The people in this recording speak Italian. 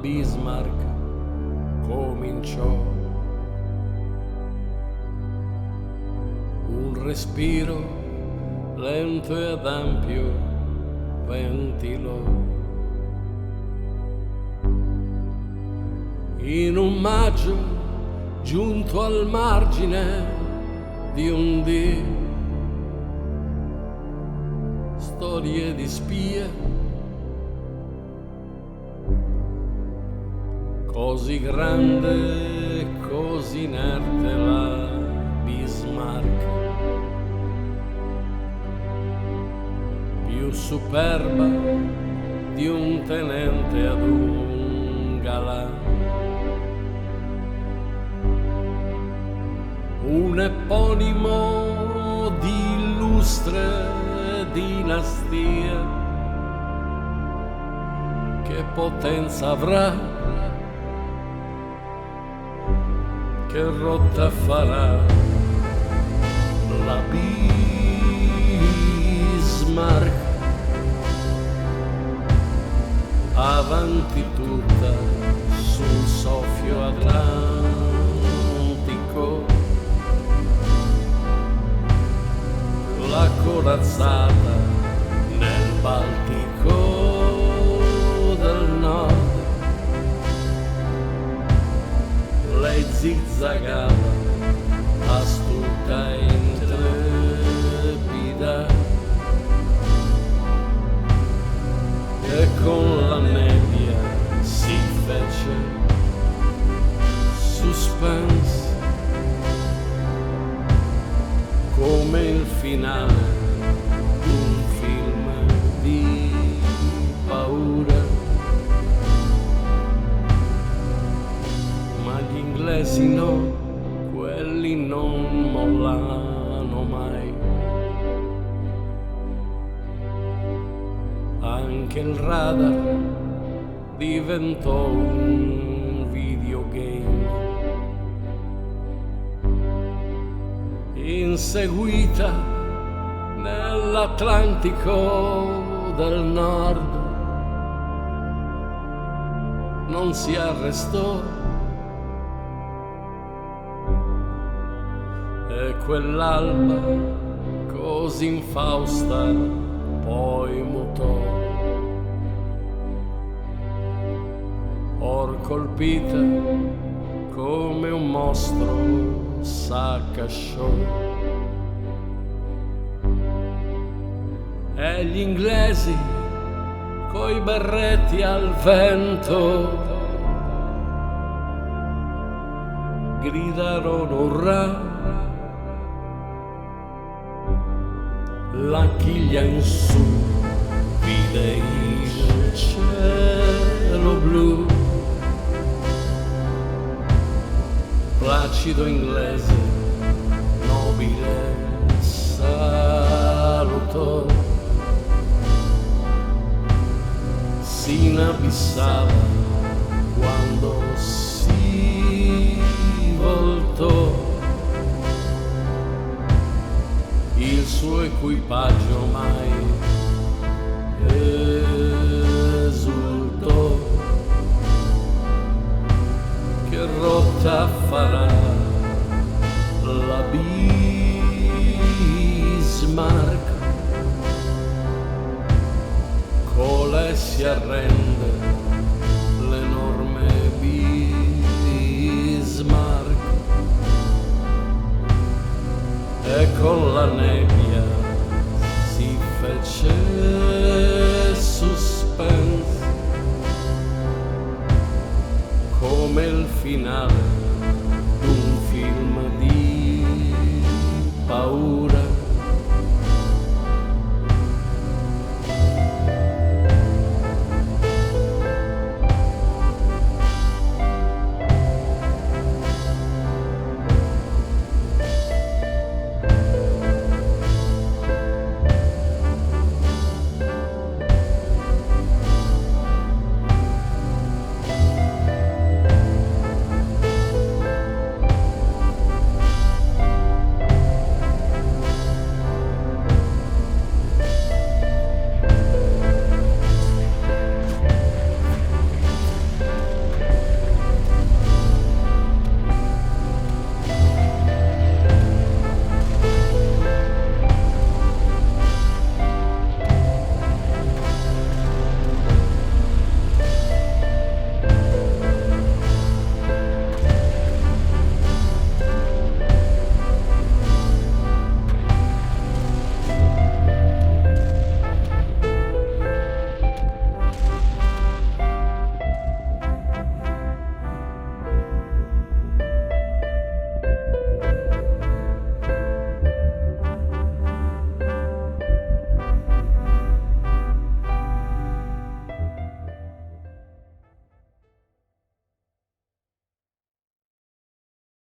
Bismarck cominciò. Un respiro lento ed ampio ventilò. In un maggio giunto al margine di un dì, storie di spie, così grande, così inerte la Bismarck, più superba di un tenente ad un galà, un eponimo di illustre dinastia. Che potenza avrà, che rotta farà la Bismarck, avanti tutta sul soffio atlantico, la corazzata nel Baltico del Nord. Lei zizzagava, astuta e intrepida, e con la nebbia si fece suspense, come il finale di un film di paura. Ma gli inglesi no, quelli non mollano mai. Anche il radar diventò un videogame, inseguita nell'Atlantico del Nord. Non si arrestò, e quell'alba così infausta poi mutò. Or colpita come un mostro s'accasciò, e gli inglesi coi berretti al vento gridarono urrà. La chiglia in su vide il cielo blu, placido inglese nobile salutò, si inabissava quando si voltò. Il suo equipaggio mai esultò. Che rotta farà la Bismarck? Cole si arrende